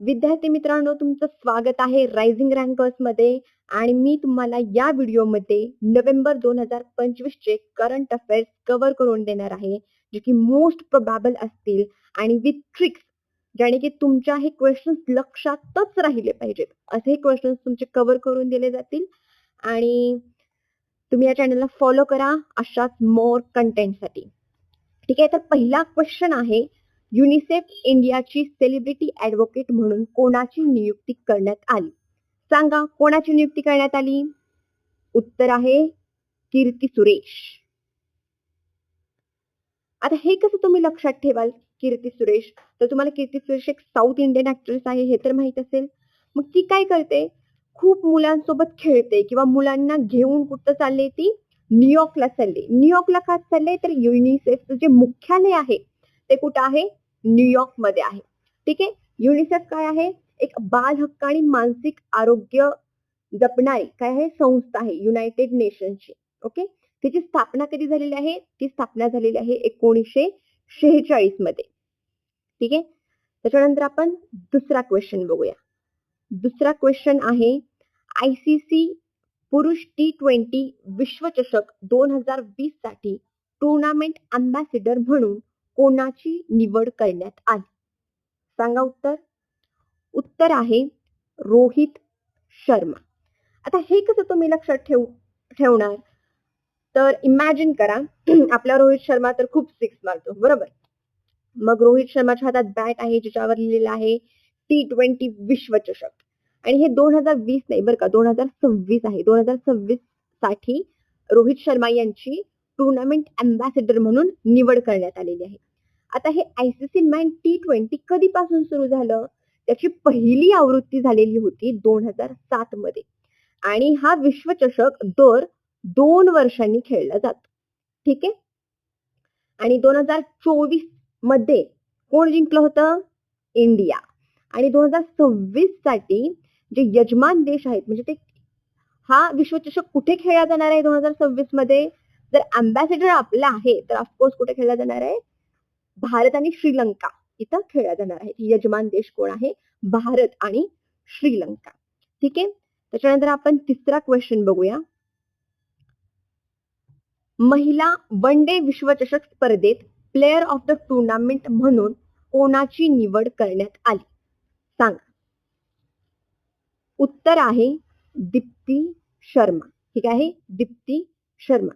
विद्यार्थी मित्रांनो, तुमचं स्वागत आहे रायझिंग रँकर्स मध्ये. आणि मी तुम्हाला या व्हिडिओमध्ये नोव्हेंबर 2025 चे करंट अफेअर्स कव्हर करून देणार आहे, जे की मोस्ट प्रोबॅबल असतील आणि विथ ट्रिक्स, ज्याने की तुमच्या हे क्वेश्चन्स लक्षातच राहिले पाहिजेत. असे क्वेश्चन्स तुमचे कव्हर करून दिले जातील. आणि तुम्ही या चॅनलला फॉलो करा अशाच मोर कंटेंटसाठी. ठीक आहे, तर पहिला क्वेश्चन आहे, युनिसेफ इंडियाची सेलिब्रिटी ॲडव्होकेट म्हणून कोणाची नियुक्ती करण्यात आली? सांगा, कोणाची नियुक्ती करण्यात आली? उत्तर आहे कीर्ती सुरेश. आता हे कसं तुम्ही लक्षात ठेवाल कीर्ती सुरेश? तर तुम्हाला कीर्ती सुरेश एक साऊथ इंडियन ऍक्ट्रेस आहे हे तर माहित असेल. मग ती काय करते? खूप मुलांसोबत खेळते किंवा मुलांना घेऊन कुठं चालले? ती न्यूयॉर्कला चालली. न्यूयॉर्कला का चालले? तर युनिसेफचं जे मुख्यालय आहे ते कुठं आहे? न्यूयॉर्क मध्ये आहे. ठीक आहे. युनिसेफ काय आहे? एक बाल हक्क आणि मानसिक आरोग्य जपणारी काय आहे? संस्था आहे युनायटेड नेशन्सची. ओके. त्याची स्थापना कधी झालेली आहे? ती स्थापना झालेली आहे 1946 मध्ये. ठीक आहे. त्याच्यानंतर आपण दुसरा क्वेश्चन बघूया. दुसरा क्वेश्चन आहे, ICC पुरुष T20 विश्वचषक 2020 साठी टुर्नामेंट अँबॅसिडर म्हणून कोणाची निवड करण्यात आली? सांगा उत्तर. उत्तर आहे रोहित शर्मा. आता हे कसं तुम्ही लक्षात ठेवणार? तर इमॅजिन करा, आपला रोहित शर्मा तर खूप सिक्स मारतो, बरोबर. मग रोहित शर्माच्या हातात बॅट आहे ज्याच्यावर लिहिलेलं आहे T20 विश्वचषक. आणि हे 2020 नाही बरं का, 2026 आहे. 2026 साठी रोहित शर्मा यांची टुर्नामेंट अँबॅसिडर म्हणून निवड करण्यात आलेली आहे. आता हे ICC मॅन T20 कधीपासून सुरू झालं? त्याची पहिली आवृत्ती झालेली होती 2007 मध्ये. आणि हा विश्वचषक दर 2 वर्षांनी खेळला जातो. ठीक आहे. आणि 2024 मध्ये कोण जिंकलं होतं? इंडिया. आणि 2026 साठी जे यजमान देश आहेत, म्हणजे ते हा विश्वचषक कुठे खेळला जाणार आहे 2026 मध्ये? जर अँबॅसिडर आपला आहे तर ऑफकोर्स कुठे खेळला जाणार आहे? भारत आणि श्रीलंका इथं खेळला जाणार आहे. यजमान देश कोण आहे? भारत आणि श्रीलंका. ठीक आहे. त्याच्यानंतर आपण तिसरा क्वेश्चन बघूया. महिला वन डे विश्वचषक स्पर्धेत प्लेअर ऑफ द टुर्नामेंट म्हणून कोणाची निवड करण्यात आली? सांगा. उत्तर आहे दीप्ती शर्मा. ठीक आहे, दीप्ती शर्मा.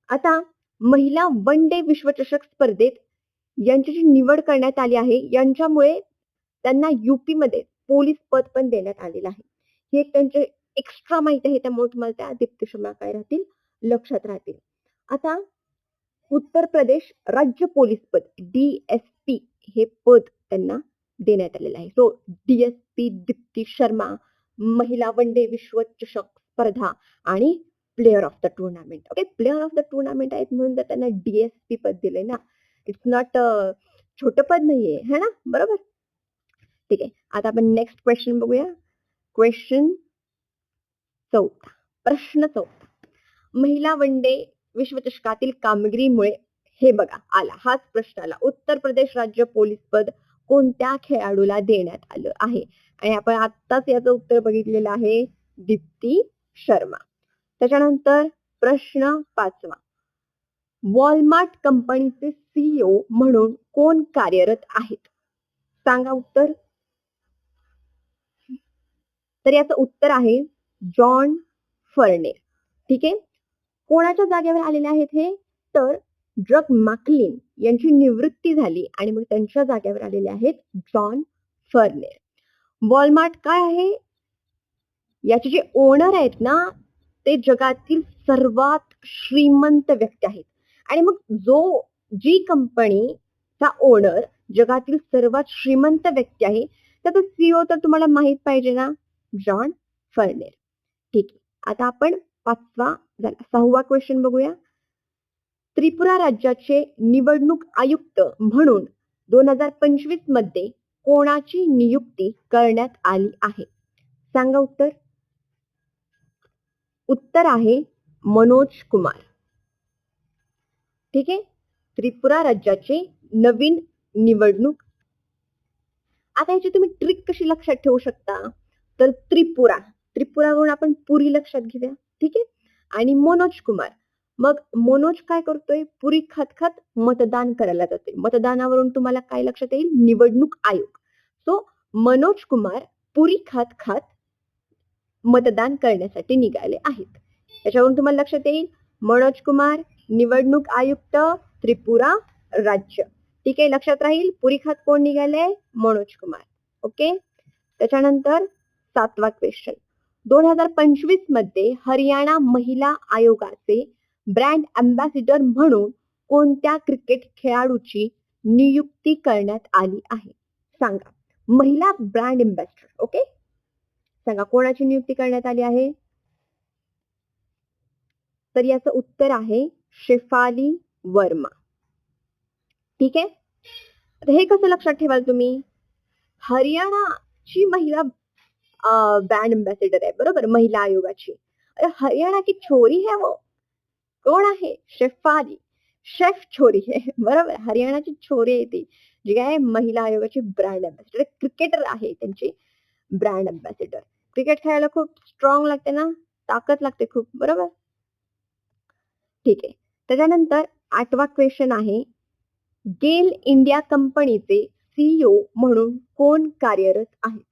आता महिला वन डे विश्वचषक स्पर्धेत यांची जी निवड करण्यात आली आहे, यांच्यामुळे त्यांना UP मध्ये पोलीस पद पण देण्यात आलेलं आहे. ही एक त्यांचे एक्स्ट्रा माहिती आहे, त्यामुळे तुम्हाला त्या दीप्ती शर्मा काय राहतील? लक्षात राहतील. आता उत्तर प्रदेश राज्य पोलीस पद DSP हे पद त्यांना देण्यात आलेलं आहे. सो DSP दीप्ती शर्मा, महिला वन डे विश्वचषक स्पर्धा आणि player of the tournament. Okay, player of the tournament आहेत म्हणून तर त्यांना DSP पद दिलंय ना. इट्स नॉट छोटं पद नाहीये, है ना? बरोबर. ठीक आहे. आता आपण नेक्स्ट क्वेश्चन बघूया. क्वेश्चन 4. प्रश्न 4. महिला वन डे विश्वचषकातील कामगिरीमुळे, हे बघा आला, हाच प्रश्न आला. उत्तर प्रदेश राज्य पोलीस पद कोणत्या खेळाडूला देण्यात आलं आहे? आणि आपण आत्ताच याचं उत्तर बघितलेलं आहे, दीप्ती शर्मा. त्याच्यानंतर प्रश्न 5. वॉलमार्ट कंपनीचे CEO म्हणून कोण कार्यरत आहेत? सांगा उत्तर. तर याचं उत्तर आहे जॉन फर्नेर. ठीक आहे. कोणाच्या जागेवर आलेले आहेत हे? तर ड्रग मॅकलिन यांची निवृत्ती झाली आणि मग त्यांच्या जागेवर आलेले आहेत जॉन फर्नेर. वॉलमार्ट काय आहे? याचे जे ओनर आहेत ना, ते जगातील सर्वात श्रीमंत व्यक्ती आहेत. आणि मग जी कंपनीचा ओनर जगातील सर्वात श्रीमंत व्यक्ती आहे, त्याचा CEO तर तुम्हाला माहित पाहिजे ना, जॉन फर्नेर. ठीक आहे. आता आपण 5वा झाला, 6वा क्वेश्चन बघूया. त्रिपुरा राज्याचे निवडणूक आयुक्त म्हणून 2025 मध्ये कोणाची नियुक्ती करण्यात आली आहे? सांगा उत्तर. उत्तर आहे मनोज कुमार. ठीक आहे. त्रिपुरा राज्याचे नवीन निवडणूक आता याची तुम्ही ट्रिक कशी लक्षात ठेवू शकता, तर त्रिपुरावरून आपण पुरी लक्षात घेऊया. ठीक आहे. आणि मनोज कुमार, मग मनोज काय करतोय, पुरी खात खात मतदान करायला जाते. मतदानावरून तुम्हाला काय लक्षात येईल, निवडणूक आयोग. सो मनोज कुमार पुरी खात खात मतदान करण्यासाठी निघाले आहेत. याच्यावरून तुम्हाला लक्षात येईल मनोज कुमार निवडणूक आयुक्त त्रिपुरा राज्य. ठीक आहे, लक्षात राहील. पुरी खात कोण निघाले, मनोज कुमार. ओके. त्याच्यानंतर 7वा क्वेश्चन, 2025 मध्ये हरियाणा महिला आयोगाचे ब्रँड अँबॅसिडर म्हणून कोणत्या क्रिकेट खेळाडूची नियुक्ती करण्यात आली आहे, सांगा. महिला ब्रँड अँबॅसिडर. ओके, सांगा कोणाची नियुक्ती करण्यात आली आहे. तर याचं उत्तर आहे शेफाली वर्मा. ठीक आहे. आता हे कसं लक्षात ठेवाल तुम्ही, हरियाणाची महिला ब्रँड अँबॅसिडर आहे, बरोबर, महिला आयोगाची. अरे हरियाणा की छोरी है वो, कोण आहे, शेफाली, शेफ छोरी आहे, बरोबर. हरियाणाची छोरी आहे ती, जी काय महिला आयोगाची ब्रँड अँबॅसिडर, क्रिकेटर आहे त्यांची ब्रँड अँबॅसिडर. क्रिकेट खेळायला खूप स्ट्रॉंग लागते ना, ताकद लागते खूप, बरोबर. ठीक आहे. त्याच्यानंतर 8वा क्वेश्चन आहे, गेल इंडिया कंपनीचे सीईओ म्हणून कोण कार्यरत आहेत,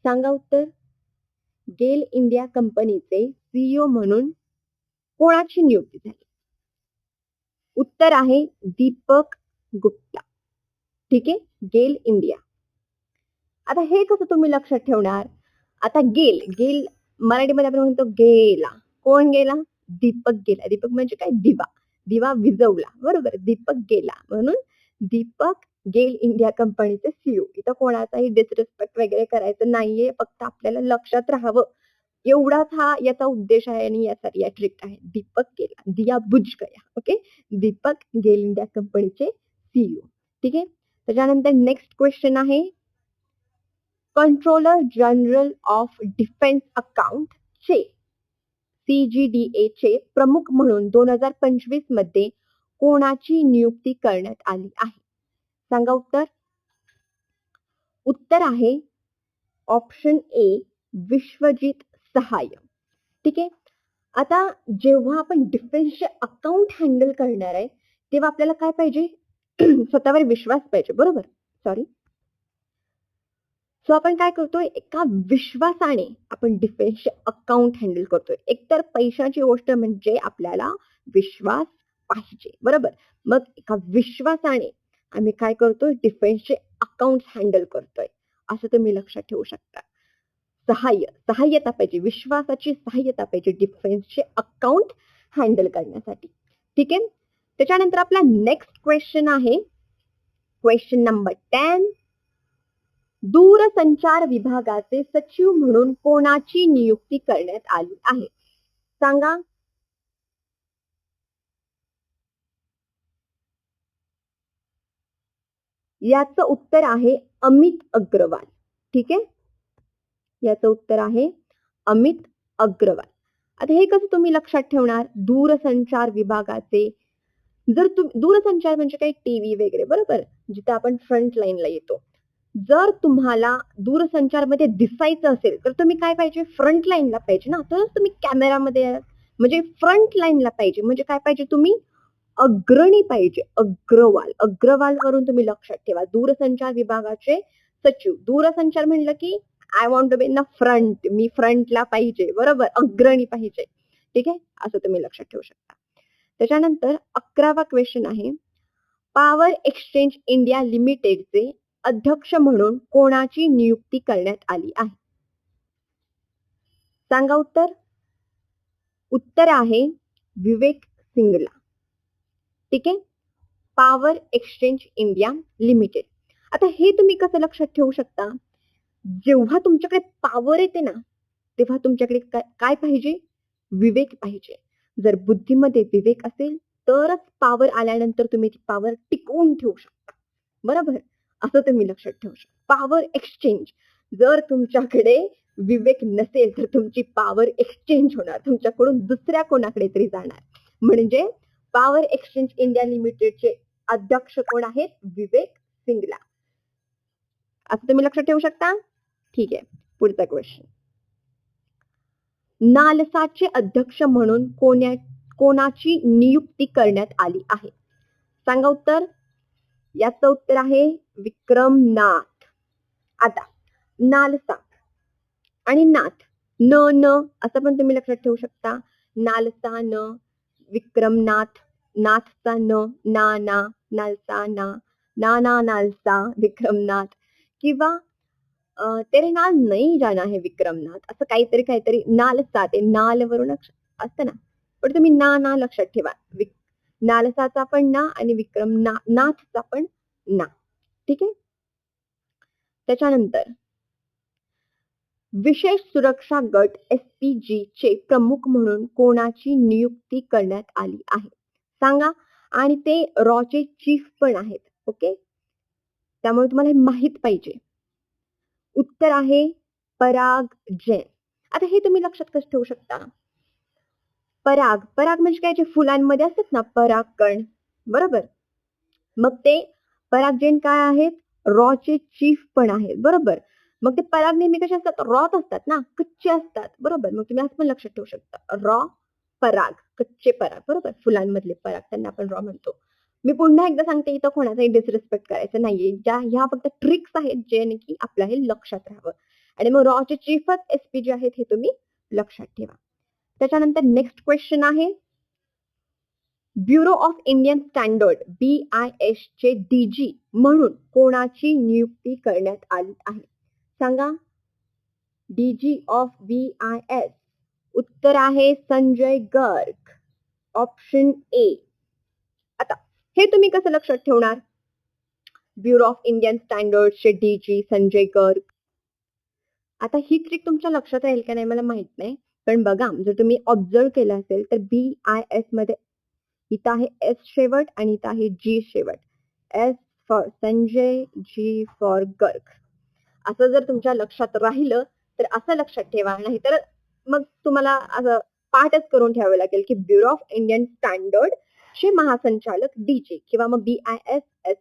सांगा उत्तर. गेल इंडिया कंपनीचे सीईओ म्हणून कोणाची नियुक्ती झाली. उत्तर आहे दीपक गुप्ता. ठीक आहे, गेल इंडिया. आता हे कसं तुम्ही लक्षात ठेवणार, आता गेल मराठीमध्ये आपण म्हणतो गेला, कोण गेला, दीपक गेला. दीपक म्हणजे काय, दिवा विजवला, बरोबर. दीपक गेला म्हणून दीपक गेल इंडिया कंपनीचे सीईओ. इथं कोणाचाही डिसरिस्पेक्ट वगैरे करायचं नाहीये, फक्त आपल्याला लक्षात राहावं एवढाच हा याचा उद्देश आहे आणि यासाठी या ट्रिक आहे. दीपक गेला, दिया बुझ गया. ओके, दीपक गेल इंडिया कंपनीचे सीईओ. ठीक आहे. त्याच्यानंतर नेक्स्ट क्वेश्चन आहे, controller general of defence account चे CGDA चे प्रमुख म्हणून 2025 मध्ये कोणाची नियुक्ती करण्यात आली आहे, सांगा उत्तर. उत्तर आहे ऑप्शन ए विश्वजित सहाय. ठीक आहे. आता जेव्हा आपण डिफेन्सचे अकाउंट हँडल करणार आहे तेव्हा आपल्याला काय पाहिजे, स्वतःवर विश्वास पाहिजे, बरोबर. सॉरी. सो आपण काय करतोय, एका विश्वासाने आपण डिफेन्सचे अकाउंट हँडल करतोय. एकतर पैशाची गोष्ट म्हणजे आपल्याला विश्वास पाहिजे, बरोबर. मग एका विश्वासाने आम्ही काय करतोय, डिफेन्सचे अकाउंट हँडल करतोय, असं तुम्ही लक्षात ठेवू शकता. सहाय्यता पाहिजे, विश्वासाची सहाय्यता पाहिजे डिफेन्सचे अकाउंट हँडल करण्यासाठी. ठीक आहे. त्याच्यानंतर आपला नेक्स्ट क्वेश्चन आहे, क्वेश्चन नंबर 10, दूरसंचार विभागाचे सचिव म्हणून कोणाची नियुक्ती करण्यात आली आहे, सांगा. याचं उत्तर आहे अमित अग्रवाल. ठीक आहे, याचं उत्तर आहे अमित अग्रवाल. आता हे कसं तुम्ही लक्षात ठेवणार, दूरसंचार विभागाचे, जर दूरसंचार म्हणजे काही टीव्ही वगैरे, बरोबर, जिथे आपण फ्रंट लाईनला येतो. जर तुम्हाला दूरसंचारमध्ये दिसायचं असेल तर तुम्ही काय पाहिजे, फ्रंट लाईनला पाहिजे ना, तरच तुम्ही कॅमेरामध्ये, म्हणजे फ्रंट लाईनला पाहिजे, म्हणजे काय पाहिजे, तुम्ही अग्रणी पाहिजे. अग्रवाल वरून तुम्ही लक्षात ठेवा, दूरसंचार विभागाचे सचिव. दूरसंचार म्हणलं की I want to be in the front, मी फ्रंटला पाहिजे, बरोबर, अग्रणी पाहिजे. ठीक आहे, असं तुम्ही लक्षात ठेवू शकता. त्याच्यानंतर 11वा क्वेश्चन आहे, पॉवर एक्सचेंज इंडिया लिमिटेडचे अध्यक्ष म्हणून कोणाची नियुक्ती करण्यात आली आहे, सांगा उत्तर. उत्तर आहे विवेक सिंगला. ठीक आहे, पॉवर एक्सचेंज इंडिया लिमिटेड. आता हे तुम्ही कसं लक्षात ठेवू शकता, जेव्हा तुमच्याकडे पॉवर येते ना तेव्हा तुमच्याकडे काय पाहिजे, विवेक पाहिजे. जर बुद्धीमध्ये विवेक असेल तरच पॉवर आल्यानंतर तुम्ही ती पॉवर टिकवून ठेवू शकता, बरोबर. असं तुम्ही लक्षात ठेवू शकता. पॉवर एक्सचेंज, जर तुमच्याकडे विवेक नसेल तर तुमची पॉवर एक्सचेंज होणार, तुमच्याकडून दुसऱ्या कोणाकडे तरी जाणार. म्हणजे पॉवर एक्सचेंज इंडिया लिमिटेडचे अध्यक्ष कोण आहेत, विवेक सिंगला. असं तुम्ही लक्षात ठेवू शकता. ठीक आहे, पुढचा क्वेश्चन. नालसाचे अध्यक्ष म्हणून कोणाची नियुक्ती करण्यात आली आहे? सांगा उत्तर. याचं उत्तर आहे विक्रमनाथ. आता नालसा आणि नाथ, न असं पण तुम्ही लक्षात ठेवू शकता. नालसा न, विक्रमनाथ, नाथचा न, ना नालसा ना, नालसा विक्रमनाथ, किंवा तेरे नाल नहीं जाना है विक्रमनाथ, असं काहीतरी नालसा, ते नाल वरून असतं ना, पण तुम्ही ना लक्षात ठेवा. नालसाचा पण ना आणि नाथचा पण ना. ठीक आहे. त्याच्यानंतर विशेष सुरक्षा गट SPG चे प्रमुख म्हणून कोणाची नियुक्ती करण्यात आली आहे? सांगा. आणि ते रॉचे चीफ पण आहेत. ओके, त्यामुळे तुम्हाला हे माहित पाहिजे. उत्तर आहे पराग जैन. आता हे तुम्ही लक्षात कसं ठेवू शकता? पराग म्हणजे काय, जे फुलांमध्ये असतात ना परागकण, बरोबर. मग ते पराग जैन काय आहेत? रॉचे चीफ पण आहेत, बरोबर. मग ते पराग नेहमी कसे असतात? रॉत असतात ना, कच्चे असतात, बरोबर. मग तुम्ही असं पण लक्षात ठेवू शकता, रॉ पराग, कच्चे पराग, बरोबर. फुलांमधले पराग, त्यांना आपण रॉ म्हणतो. मी पुन्हा एकदा सांगते, इथं कोणाचाही डिसरिस्पेक्ट करायचं नाहीये. ह्या फक्त ट्रिक्स आहेत, जे की आपल्या हे लक्षात राहावं. आणि मग रॉचे चीफच SPG आहेत, हे तुम्ही लक्षात ठेवा. त्याच्यानंतर नेक्स्ट क्वेश्चन आहे, bureau of Indian standard BIS चे DG म्हणून कोणाची नियुक्ती करण्यात आली आहे? सांगा. DG of BIS. उत्तर आहे संजय गर्ग, ऑप्शन A. आता हे तुम्ही कसं लक्षात ठेवणार? ब्युरो ऑफ इंडियन स्टँडर्ड चे DG संजय गर्ग. आता ही ट्रिक तुमच्या लक्षात राहील का नाही मला माहित नाही, पण बघा, जर तुम्ही ऑब्झर्व केलं असेल तर BIS मध्ये इथं आहे S शेवट आणि इथं आहे G शेवट. S for Sanjay, G for Garg. असं जर तुमच्या लक्षात राहिलं तर असं लक्षात ठेवा, नाही तर मग तुम्हाला असं पाठच करून ठेवावं लागेल की ब्युरो ऑफ इंडियन स्टँडर्ड चे महासंचालक DG किंवा मग BIS,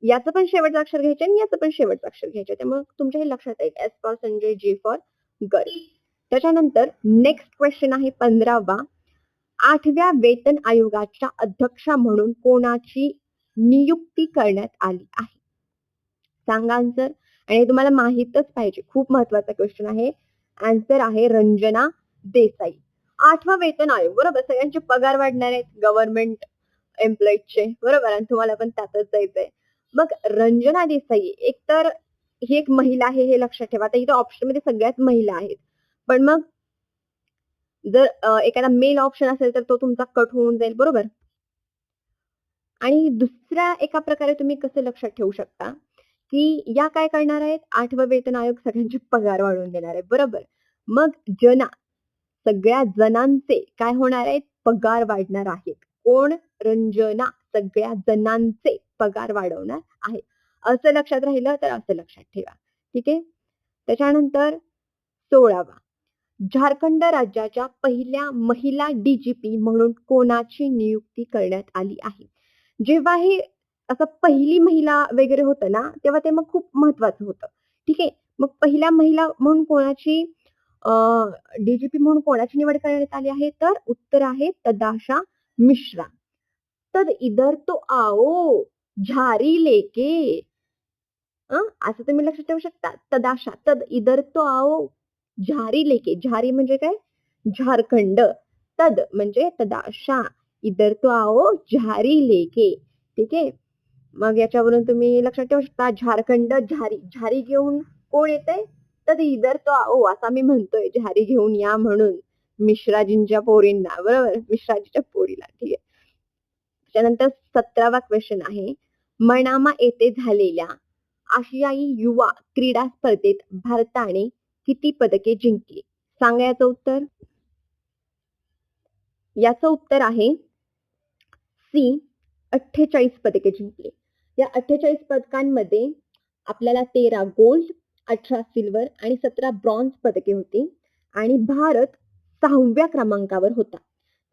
याचं पण शेवटचं अक्षर घ्यायचे आणि याचं पण शेवटचं अक्षर घ्यायचे. त्यामुळे तुमच्या हे लक्षात येईल, S for Sanjay, G for Garg. त्याच्यानंतर नेक्स्ट क्वेश्चन आहे 15वा. 8व्या वेतन आयोगाच्या अध्यक्षा म्हणून कोणाची नियुक्ती करण्यात आली आहे? सांगा आन्सर. आणि हे तुम्हाला माहीतच पाहिजे, खूप महत्वाचा क्वेश्चन आहे. आन्सर आहे रंजना देसाई. 8वा वेतन आयोग, बरोबर. सगळ्यांचे पगार वाढणार आहेत गव्हर्नमेंट एम्प्लॉईजचे, बरोबर. आणि तुम्हाला पण त्यातच जायचंय. मग रंजना देसाई एकतर ही एक महिला आहे, हे लक्षात ठेवा. आता इथं ऑप्शन मध्ये सगळ्याच महिला आहेत, पण मग जर एखादा मेल ऑप्शन असेल तर तो तुमचा कट होऊन जाईल, बरोबर. आणि दुसऱ्या एका प्रकारे तुम्ही कसं लक्षात ठेवू शकता की या काय करणार आहेत? 8वा वेतन आयोग सगळ्यांचे पगार वाढवून देणार आहे, बरोबर. मग सगळ्या जणांचे काय होणार आहेत? पगार वाढणार आहेत. कोण? रंजना सगळ्या जणांचे पगार वाढवणार आहे. असं लक्षात राहिलं तर असं लक्षात ठेवा. ठीक आहे. त्याच्यानंतर 16वा. झारखंड राज्याच्या पहिल्या महिला DGP म्हणून कोणाची नियुक्ती करण्यात आली आहे? जेव्हा हे असं पहिली महिला वगैरे होतं ना, तेव्हा ते मग खूप महत्वाचं होतं. ठीक आहे. मग पहिल्या महिला म्हणून कोणाची DGP म्हणून कोणाची निवड करण्यात आली आहे? तर उत्तर आहे तदाशा मिश्रा. तद इधर तो आओ झारी लेके, असं तुम्ही लक्षात ठेवू शकता. तदाशा, तद इधर तो आओ झारी लेके. झारी म्हणजे काय? झारखंड. तद म्हणजे तदाशा, इधर तो आओ झारी लेके. ठीक आहे. मग याच्यावरून तुम्ही लक्षात ठेवू शकता, झारखंड झारी घेऊन कोण येते? तर इधर तो आओ, असा मी म्हणतोय, झारी घेऊन या म्हणून मिश्राजींच्या पोरींना, बरोबर. मिश्राजीच्या पोरीला. ठीक आहे. त्यानंतर 17वा क्वेश्चन आहे, मनामा येथे झालेल्या आशियाई युवा क्रीडा स्पर्धेत भारताने किती पदके जिंकली? सांगा याचं उत्तर. याचं उत्तर आहे C, 48 पदके जिंकली. या 48 पदकांमध्ये आपल्याला 13 गोल्ड, 18 सिल्वर आणि 17 ब्रॉन्झ पदके होती. आणि भारत 6व्या क्रमांकावर होता.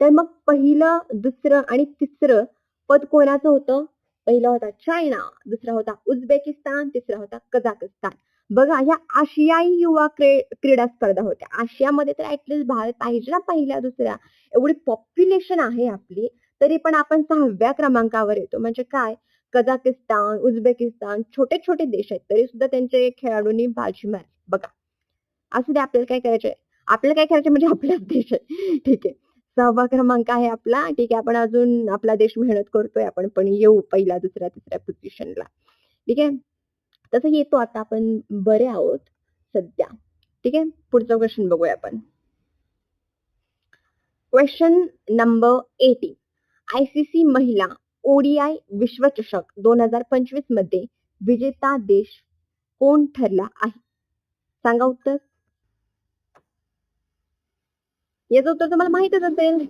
तर मग पहिलं, दुसरं आणि तिसरं पद कोणाचं होतं? पहिला होता चायना, दुसरा होता उझबेकिस्तान, तिसरा होता कझाकस्तान. बघा ह्या आशियाई युवा क्रीडा स्पर्धा होत्या. आशियामध्ये तर ऍटलीस्ट भारत पाहिजे ना पहिल्या दुसऱ्या. एवढी पॉप्युलेशन आहे आपली, तरी पण आपण 6व्या क्रमांकावर येतो. म्हणजे काय, कझाकिस्तान, उझबेकिस्तान छोटे छोटे देश आहेत, तरी सुद्धा त्यांचे खेळाडूंनी बाजी मारली. बघा, असू दे, आपल्याला काय करायचंय, आपल्याला काय करायचं म्हणजे आपलाच देश आहे. ठीक आहे, 6वा क्रमांक आहे आपला. ठीक आहे, आपण अजून आपला देश मेहनत करतोय, आपण पण येऊ पहिला दुसऱ्या तिसऱ्या पोझिशनला. ठीक आहे, तसं येतो आता, आपण बरे आहोत सध्या. ठीक आहे, पुढचा क्वेश्चन बघूया आपण. Question number 18. ICC महिला ODI विश्वचषक 2025 मध्ये विजेता देश कोण ठरला आहे? सांगा उत्तर. याचं उत्तर तुम्हाला माहितच असेल.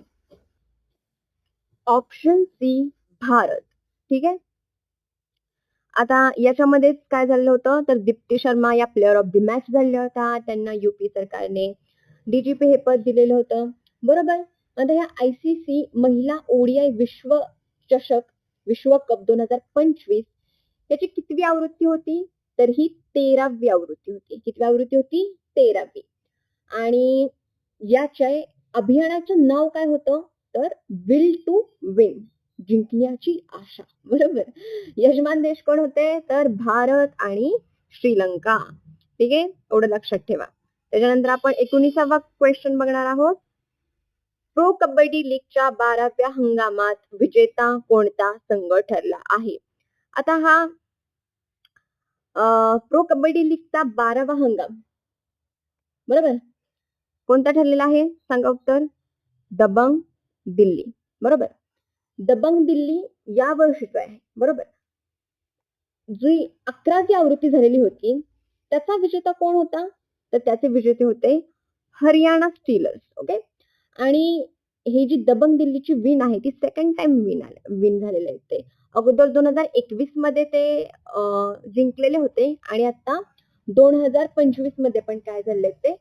Option C, Bharat. ठीक आहे, आता याच्यामध्येच काय झालं होतं, तर दीप्ती शर्मा या प्लेअर ऑफ द मॅच झाल्या होत्या. त्यांना UP सरकारने DGP हे पद दिलेलं होतं. बरोबर. आता या ICC महिला ODI विश्वकप 2025 याची कितवी आवृत्ती होती, तर ही 13वी आवृत्ती होती. कितवी आवृत्ती होती? 13वी. आणि याच्या अभियानाचं नाव काय होतं, तर विल टू विन, जिंकण्याची आशा. बरोबर. यजमान देश कोण होते, तर भारत आणि श्रीलंका. ठीक आहे, एवढं लक्षात ठेवा. त्याच्यानंतर आपण 19वा क्वेश्चन बघणार आहोत. प्रो कबड्डी लीगच्या 12व्या हंगामात विजेता कोणता संघ ठरला आहे? आता हा प्रो कबड्डी लीगचा 12वा हंगाम, बरोबर, कोणता ठरलेला आहे? सांगा उत्तर. दबंग दिल्ली. बरोबर. दबंग दिल्ली या वर्षीचा आहे. बरोबर. जी 11वी आवृत्ती झालेली होती, त्याचा विजेता कोण होता, तर त्याचे विजेते होते हरियाणा स्टीलर्स. ओके. आणि ही जी दबंग दिल्लीची विन आहे, ती सेकंड टाइम विन झालेले आहेत. ते अगोदर 2021 मध्ये ते जिंकलेले होते, आणि आता 2025 मध्ये पण काय झाले, ते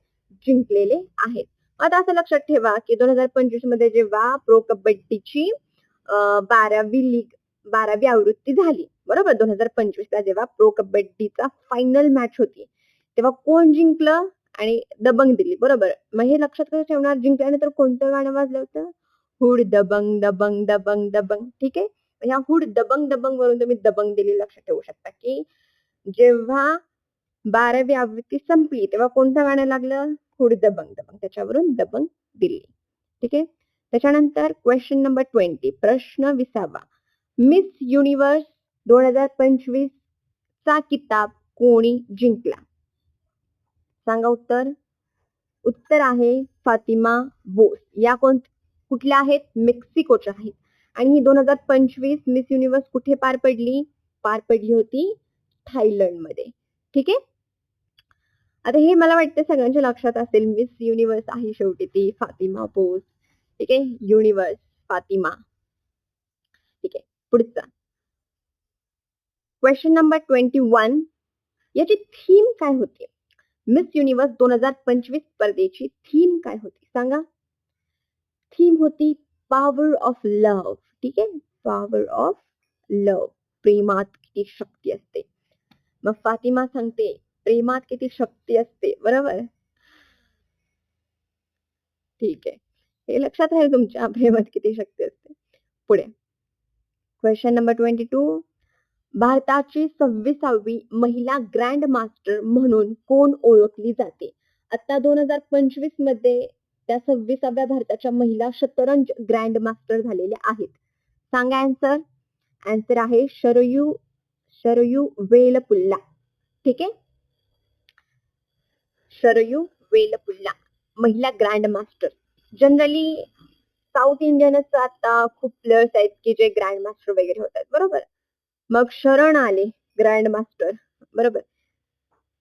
जिंकलेले आहेत. आता असं लक्षात ठेवा की 2025 मध्ये जेव्हा प्रो कबड्डीची 12वी आवृत्ती झाली, बरोबर, 2025 ला जेव्हा प्रो कबड्डीचा फायनल मॅच होती, तेव्हा कोण जिंकलं? आणि दबंग दिल्ली. बरोबर. मग हे लक्षात कसं ठेवणार, जिंकल्यानंतर कोणतं गाणं वाजलं होतं? हुड दबंग दबंग दबंग दबंग. ठीक आहे, ह्या हुड दबंग दबंग वरून तुम्ही दबंग दिल्ली लक्षात ठेवू शकता की जेव्हा 12वी आवृत्ती संपली तेव्हा कोणतं गाणं लागलं? हुड दबंग दबंग, त्याच्यावरून दबंग दिल्ली. ठीक आहे. त्याच्यानंतर क्वेश्चन नंबर 20, प्रश्न 20वा. मिस युनिव्हर्स 2025 चा किताब कोणी जिंकला? सांगा उत्तर. उत्तर आहे फातिमा बोस. या कुठल्या आहेत? मेक्सिकोच्या आहेत. आणि ही 2025 मिस युनिव्हर्स कुठे पार पडली? पार पडली होती थायलंड मध्ये. ठीक आहे. आता हे मला वाटतं सगळ्यांच्या लक्षात असेल, मिस युनिव्हर्स आहे शेवटी ती फातिमा बोस. ठीक आहे, युनिव्हर्स फातिमा. ठीक आहे, पुढचा क्वेश्चन नंबर 21. याची थीम काय होती? मिस युनिव्हर्स 2025 स्पर्धेची थीम काय होती? सांगा. थीम होती पॉवर ऑफ लव्ह. ठीक आहे, पॉवर ऑफ लव्ह, प्रेमात किती शक्ती असते. मग फातिमा सांगते प्रेमात किती शक्ती असते. बरोबर. ठीक आहे, हे लक्षात राहील तुमच्या, प्रेमात किती शक्ती असते. पुढे क्वेश्चन नंबर 22. भारताची 26वी महिला ग्रँड मास्टर म्हणून कोण ओळखली जाते? आता 2025 मध्ये त्या 26व्या भारताच्या महिला शतरंज ग्रँड मास्टर झालेल्या आहेत. सांगा आन्सर. आन्सर आहे शरयू वेलपुल्ला. ठीक आहे, शरयू वेलपुल्ला, महिला ग्रँड मास्टर. जनरली साऊथ इंडियनच आता खूप प्लेयर्स आहेत की जे ग्रँड मास्टर वगैरे होतात. बरोबर. मग शरण आले ग्रँड मास्टर. बरोबर.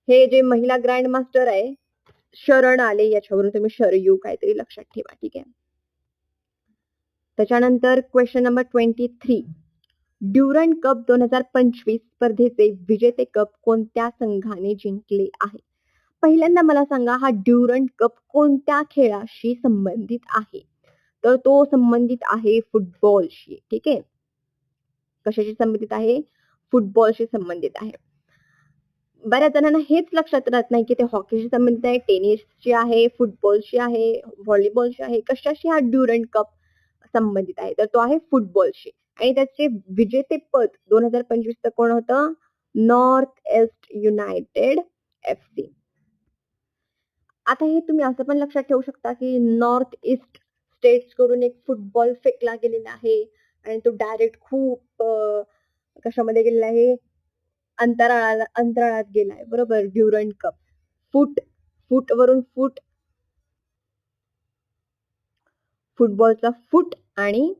हे जे महिला ग्रँड मास्टर आहे, शरण आले, याच्यावरून तुम्ही शरयू काहीतरी लक्षात ठेवा. ठीक आहे. त्याच्यानंतर क्वेश्चन नंबर 23. ड्युरंड कप 2025 स्पर्धेचे विजेते कप कोणत्या संघाने जिंकले आहे? पहिल्यांदा मला सांगा, हा ड्युरंड कप कोणत्या खेळाशी संबंधित आहे? तर तो संबंधित आहे फुटबॉलशी. ठीक आहे. कशाशी संबंधित आहे? फुटबॉलशी संबंधित आहे. बऱ्याच जणांना हेच लक्षात राहत नाही की ते हॉकीशी संबंधित आहे, टेनिसशी आहे, फुटबॉलशी आहे, व्हॉलीबॉलशी आहे, कशाशी हा ड्युरंड कप संबंधित आहे? तर तो आहे फुटबॉलशी आणि त्याचे विजेतेपद 2025 चं कोण होतं? North east United F-C. आता हे तुम्ही असं पण लक्षात ठेवू शकता की नॉर्थ ईस्ट स्टेट्स कडून एक फुटबॉल फेकला गेलेला आहे आणि तो डायरेक्ट खूप कशामध्ये गेलेला आहे? अंतराळात गेलाय. बरोबर. ड्युरंड कप. फूट फूटवरून फूट फुटबॉलचा फूट आणि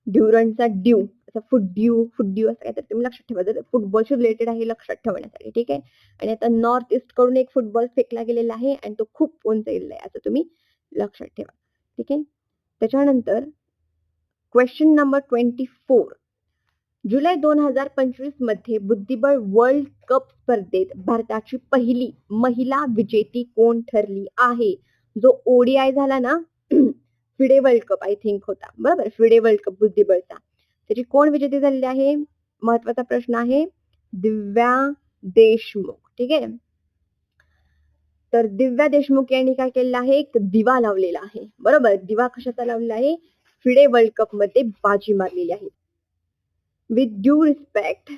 ड्युरंडचा ड्यू. असं फुट ड्यू असं काहीतरी तुम्ही लक्षात ठेवा. जर फुटबॉलशी रिलेटेड आहे लक्षात ठेवण्यासाठी. ठीक आहे. आणि आता नॉर्थ ईस्ट कडून एक फुटबॉल फेकला गेलेला आहे आणि तो खूप उंच गेलेला आहे असं तुम्ही लक्षात ठेवा. ठीक आहे. त्याच्यानंतर क्वेश्चन नंबर 24. जुलै 2025 मध्ये बुद्धिबळ वर्ल्ड कप स्पर्धेत भारताची पहिली महिला विजेती कोण ठरली आहे? जो ODI झाला ना FIDE world cup I think होता. बरोबर. फिडे वर्ल्ड कप बुद्धिबळचा. त्याची कोण विजेती झालेली आहे? महत्वाचा प्रश्न आहे. दिव्या देशमुख. ठीक आहे. तर दिव्या देशमुख यांनी काय केलेलं आहे? एक दिवा लावलेला आहे. बरोबर. दिवा कशाचा लावलेला आहे? फिडे वर्ल्ड कप मध्ये बाजी मारलेली आहे. विथ ड्यू रिस्पेक्ट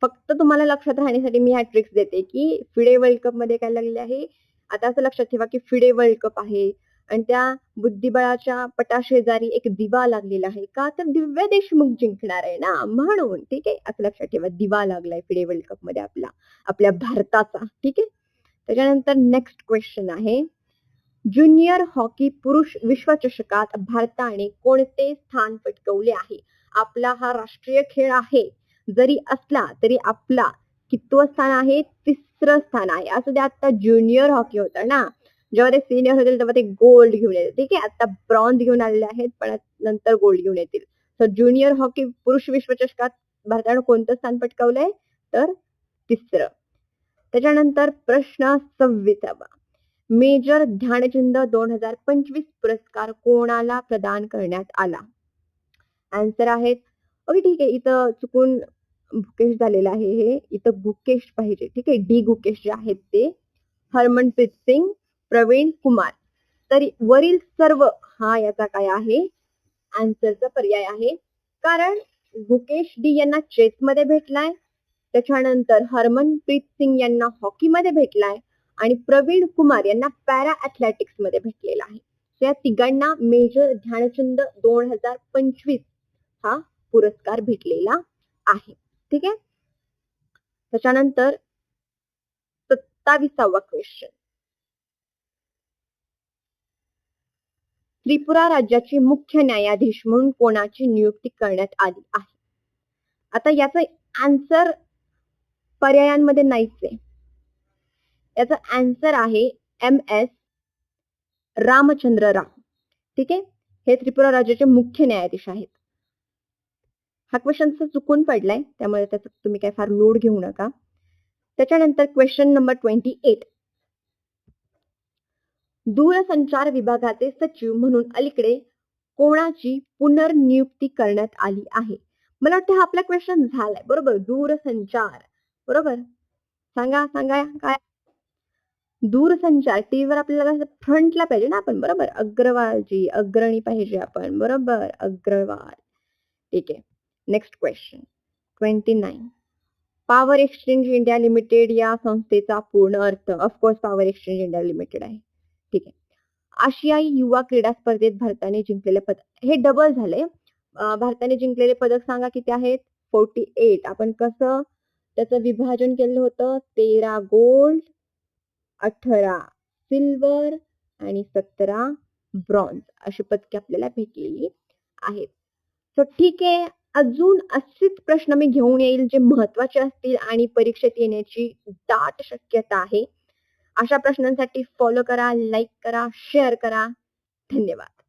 फक्त तुम्हाला लक्षात राहण्यासाठी मी ह्या ट्रिक्स देते की फिडे वर्ल्ड कप मध्ये काय लागले आहे. आता असं लक्षात ठेवा की फिडे वर्ल्ड कप आहे आणि त्या बुद्धिबळाच्या पटाशेजारी एक दिवा लागलेला आहे. का? तर दिव्या देशमुख जिंकणार आहे ना म्हणून. ठीक आहे. असं लक्षात ठेवा. दिवा लागलाय फिडे वर्ल्ड कप मध्ये आपल्या भारताचा. ठीक आहे. त्याच्यानंतर नेक्स्ट क्वेश्चन आहे. ज्युनियर हॉकी पुरुष विश्वचषकात भारताने कोणते स्थान पटकावले आहे? आपला हा राष्ट्रीय खेळ आहे. जरी असला तरी आपला कितवं स्थान आहे? 3रं स्थान आहे. असू दे आता ज्युनियर हॉकी होतं ना. जेव्हा ते सिनियर होतील तेव्हा ते गोल्ड घेऊन येतील. ठीक आहे. आता ब्रॉन्झ घेऊन आलेले आहेत पण नंतर गोल्ड घेऊन येतील. तर ज्युनियर हॉकी पुरुष विश्वचषकात भारताने कोणतं स्थान पटकावलंय? तर 3रं. त्याच्यानंतर प्रश्न 26वा. मेजर ध्यानचंद 2025 पुरस्कार कोणाला प्रदान करण्यात आला? आन्सर आहेत. ओके ठीक आहे. इथं चुकून गुकेश झालेलं आहे हे. इथं गुकेश पाहिजे. ठीक आहे. डी गुकेश जे आहेत ते. हरमनप्रीत सिंग, प्रवीण कुमार. तर वरील सर्व हा याचा काय आहे? आन्सरचा पर्याय आहे. कारण गुकेश डी यांना चेसमध्ये भेटलाय. त्याच्यानंतर हरमनप्रीत सिंग यांना हॉकीमध्ये भेटलाय आणि प्रवीण कुमार यांना पॅरा ॲथलेटिक्स मध्ये भेटलेला आहे. या तिघांना मेजर ध्यानचंद 2025 हा पुरस्कार भेटलेला आहे. ठीक आहे. त्याच्यानंतर 27वा क्वेश्चन. त्रिपुरा राज्याचे मुख्य न्यायाधीश म्हणून कोणाची नियुक्ती करण्यात आली आहे? आता याचा आन्सर पर्यायांमध्ये नाहीच आहे. याचा आन्सर आहे MS रामचंद्र राव. ठीक आहे. हे त्रिपुरा राज्याचे मुख्य न्यायाधीश आहेत. हा क्वेश्चन चुकून पडलाय त्यामुळे त्याचा तुम्ही काय फार लोड घेऊ नका. त्याच्यानंतर क्वेश्चन नंबर 28. दूरसंचार विभागाचे सचिव म्हणून अलीकडे कोणाची पुनर्नियुक्ती करण्यात आली आहे? मला वाटतं हा आपला क्वेश्चन झालाय. बरोबर. दूरसंचार. बरोबर. सांगा काय? दूरसंचार टीव्हीवर आपल्याला फ्रंटला पाहिजे ना आपण. बरोबर. अग्रवालजी अग्रणी पाहिजे आपण. बरोबर. अग्रवाल. ठीक आहे. Next question 29. Power exchange India limited या संस्थेचा पूर्ण अर्थ of course power exchange India limited आहे. ठीक आहे. आशियाई युवा क्रीडा स्पर्धेत भारताने जिंकलेले पदक हे डबल झाले. भारताने जिंकलेले पदक सांगा किती आहेत? 48. आपण कसं त्याचं विभाजन केलं होतं? 13 गोल्ड, 18 सिल्वर आणि 17 ब्रॉन्झ अशी पदके आपल्याला भेटलेली आहेत. तर ठीक आहे. अजून असेच प्रश्न मी घेऊन येईल जे महत्वाचे असतील आणि परीक्षेत येण्याची दाट शक्यता आहे. अशा प्रश्नांसाठी फॉलो करा, लाईक करा, शेअर करा. धन्यवाद.